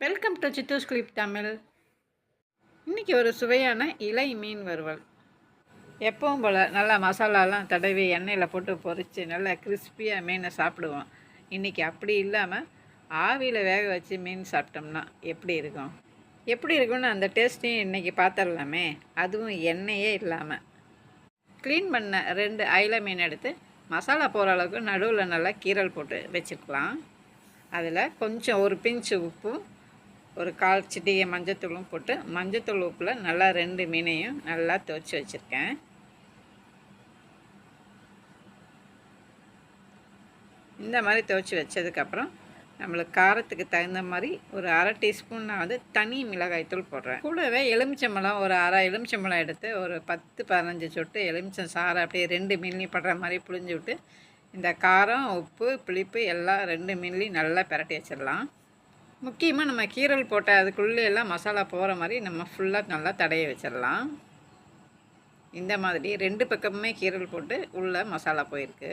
Welcome to சித்தூஸ் clip Tamil. இன்றைக்கி ஒரு சுவையான இலை மீன் வறுவல். எப்பவும் போல் நல்லா மசாலாலாம் தடவி எண்ணெயில் போட்டு பொரித்து நல்லா கிறிஸ்பியாக மீனை சாப்பிடுவோம். இன்றைக்கி அப்படி இல்லாமல் ஆவியில் வேக வச்சு மீன் சாப்பிட்டோம்னா எப்படி இருக்கும்? எப்படி இருக்கும்னு அந்த டேஸ்ட்டையும் இன்றைக்கி பார்த்துடலாமே. அதுவும் எண்ணெயே இல்லாமல். க்ளீன் பண்ண 2 அயிலை மீன் எடுத்து மசாலா போகிற அளவுக்கு நடுவில் நல்லா கீரல் போட்டு வச்சுக்கலாம். அதில் கொஞ்சம் ஒரு பிஞ்சு உப்பும் ஒரு 1/4 சிட்டிகை மஞ்சத்தூளும் போட்டு மஞ்சத்தூள் உப்பில் நல்லா 2 மீனையும் நல்லா துவைச்சி வச்சுருக்கேன். இந்த மாதிரி துவைச்சி வச்சதுக்கப்புறம் நம்மளுக்கு காரத்துக்கு தகுந்த மாதிரி ஒரு 1/2 டீஸ்பூன் நான் வந்து தனி மிளகாய்த்தூள் போடுறேன். கூடவே எலுமிச்சம்பழம் ஒரு 1/2 எலுமிச்சம்பழம் எடுத்து ஒரு 10-15 சொட்டு எலுமிச்சம் சாறை அப்படியே 2 மில்லி படுற மாதிரி புழிஞ்சு விட்டு இந்த காரம் உப்பு புளிப்பு எல்லாம் 2 மில்லி நல்லா பிரட்டி வச்சிடலாம். முக்கியமாக நம்ம கீரல் போட்ட அதுக்குள்ளே எல்லாம் மசாலா போகிற மாதிரி நம்ம ஃபுல்லாக நல்லா தடவி வச்சிடலாம். இந்த மாதிரி 2 பக்கமுமே கீரல் போட்டு உள்ளே மசாலா போயிருக்கு.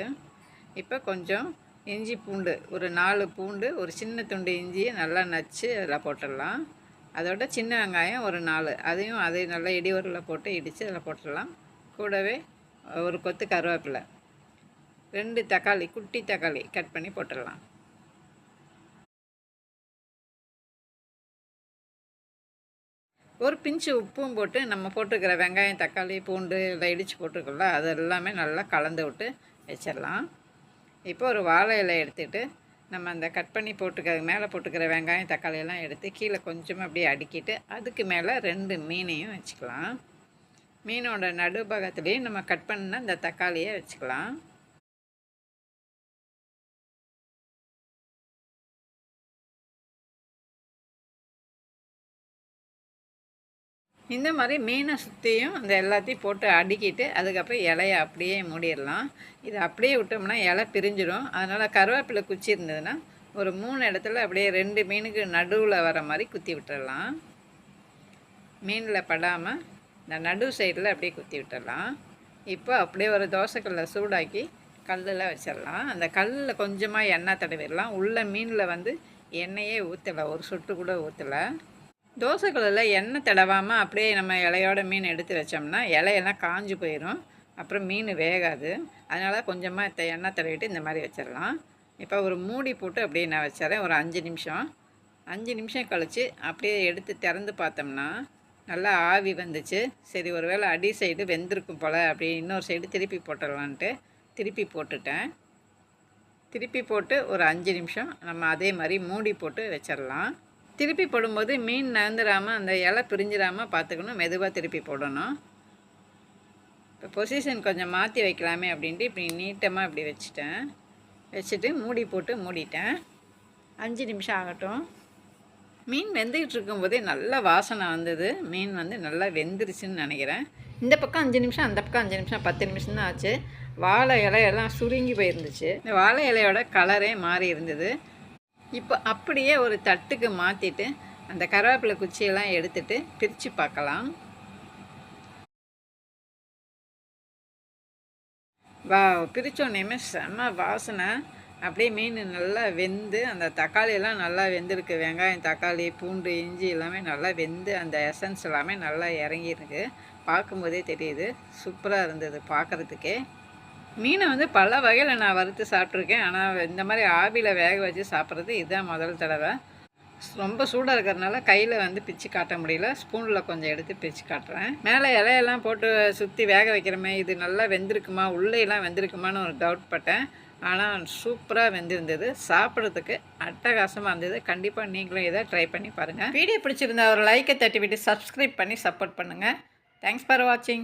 இப்போ கொஞ்சம் இஞ்சி பூண்டு ஒரு 4 பூண்டு ஒரு சின்ன துண்டு இஞ்சியை நல்லா நச்சு அதில் போட்டுடலாம். அதோட சின்ன வெங்காயம் ஒரு 4 அதையும் நல்லா இடிவரில் போட்டு இடித்து அதில் போட்டுடலாம். கூடவே ஒரு கொத்து கருவேப்பிலை, 2 தக்காளி குட்டி தக்காளி கட் பண்ணி போட்டுடலாம். ஒரு பிஞ்சு உப்பும் போட்டு நம்ம போட்டுக்கிற வெங்காயம் தக்காளி பூண்டு எல்லாம் இடித்து போட்டுருக்கோம்ல அது எல்லாமே நல்லா கலந்து விட்டு வச்சிடலாம். இப்போ ஒரு வாழை இலை எடுத்துகிட்டு நம்ம அந்த கட் பண்ணி மேலே போட்டுக்கிற வெங்காயம் தக்காளியெல்லாம் எடுத்து கீழே கொஞ்சமாக அப்படியே அடுக்கிட்டு அதுக்கு மேலே 2 மீனையும் வச்சுக்கலாம். மீனோட நடுபாகத்துலேயும் நம்ம கட் பண்ண இந்த தக்காளியை வச்சுக்கலாம். இந்த மாதிரி மீனை சுற்றியும் அந்த எல்லாத்தையும் போட்டு அடுக்கிட்டு அதுக்கப்புறம் இலையை அப்படியே மூடிடலாம். இது அப்படியே விட்டோம்னா இலை பிரிஞ்சிடும். அதனால் கருவேப்பிலை குச்சி இருந்ததுன்னா ஒரு 3 இடத்துல அப்படியே 2 மீனுக்கு நடுவில் வர மாதிரி குத்தி விட்டுடலாம். மீனில் படாமல் இந்த நடு சைடில் அப்படியே குத்தி விட்டுடலாம். இப்போ அப்படியே ஒரு தோசைக்கல்லை சூடாக்கி கல்லில் வச்சிடலாம். அந்த கல்லில் கொஞ்சமாக எண்ணெய் தடவிடலாம். உள்ள மீனில் வந்து எண்ணெயே ஊற்றலை, ஒரு சொட்டு கூட ஊற்றலை. தோசைக்கல்லில் எண்ணெய் தடவாமல் அப்படியே நம்ம இலையோட மீன் எடுத்து வச்சோம்னா இலையெல்லாம் காஞ்சி போயிடும், அப்புறம் மீன் வேகாது. அதனால் கொஞ்சமாக எண்ணெய் தடவிட்டு இந்த மாதிரி வச்சிடலாம். இப்போ ஒரு மூடி போட்டு அப்படியே நான் வச்சிடறேன் ஒரு 5 நிமிஷம். 5 நிமிஷம் கழித்து அப்படியே எடுத்து திறந்து பார்த்தோம்னா நல்லா ஆவி வந்துச்சு. சரி ஒரு வேளை அடி சைடு வெந்திருக்கும் போல் அப்படி இன்னொரு சைடு திருப்பி போட்டுடலான்ட்டு திருப்பி போட்டுட்டேன். திருப்பி போட்டு ஒரு 5 நிமிஷம் நம்ம அதே மாதிரி மூடி போட்டு வச்சிடலாம். திருப்பி போடும்போது மீன் நகர்ந்துடாமல் அந்த இலை பிரிஞ்சிடாமல் பார்த்துக்கணும், மெதுவாக திருப்பி போடணும். இப்போ பொசிஷன் கொஞ்சம் மாற்றி வைக்கலாமே அப்படின்ட்டு இப்படி நீட்டமாக இப்படி வச்சுட்டு மூடி போட்டு மூடிட்டேன். 5 நிமிஷம் ஆகட்டும். மீன் வெந்துக்கிட்டு இருக்கும்போதே நல்ல வாசனை வந்தது. மீன் வந்து நல்லா வெந்துருச்சுன்னு நினைக்கிறேன். இந்த பக்கம் 5 நிமிஷம் அந்த பக்கம் 5 நிமிஷம் 10 நிமிஷம் தான் ஆச்சு. வாழை இலையெல்லாம் சுருங்கி போயிருந்துச்சு. இந்த வாழை இலையோட கலரே மாறி இருந்தது. இப்போ அப்படியே ஒரு தட்டுக்கு மாற்றிட்டு அந்த கருவேப்பிலை குச்சியெல்லாம் எடுத்துகிட்டு பிரித்து பார்க்கலாம். பிரித்தோடனேயுமே செம்ம வாசனை. அப்படியே மீன் நல்லா வெந்து அந்த தக்காளியெல்லாம் நல்லா வெந்திருக்கு. வெங்காயம் தக்காளி பூண்டு இஞ்சி எல்லாமே நல்லா வெந்து அந்த எசன்ஸ் எல்லாமே நல்லா இறங்கியிருக்கு. பார்க்கும்போதே தெரியுது, சூப்பராக இருந்தது பார்க்குறதுக்கே. மீனை வந்து பல வகையில் நான் வறுத்து சாப்பிட்ருக்கேன். ஆனால் இந்த மாதிரி ஆவியில் வேக வச்சு சாப்பிட்றது இதுதான் முதல் தடவை. ரொம்ப சூடாக இருக்கிறதுனால கையில் வந்து பிச்சு காட்ட முடியல, ஸ்பூனில் கொஞ்சம் எடுத்து பிச்சு காட்டுறேன். மேலே இலையெல்லாம் போட்டு சுற்றி வேக வைக்கிறமே, இது நல்லா வெந்திருக்குமா உள்ளேயெல்லாம் வெந்திருக்குமான்னு ஒரு டவுட் பட்டேன். ஆனால் சூப்பராக வெந்திருந்தது, சாப்பிட்றதுக்கு அட்டகாசமாக இருந்தது. கண்டிப்பாக நீங்களும் இதை ட்ரை பண்ணி பாருங்கள். வீடியோ பிடிச்சிருந்தா ஒரு லைக்கை தட்டி விட்டு சப்ஸ்கிரைப் பண்ணி சப்போர்ட் பண்ணுங்கள். தேங்க்ஸ் ஃபார் வாட்சிங்.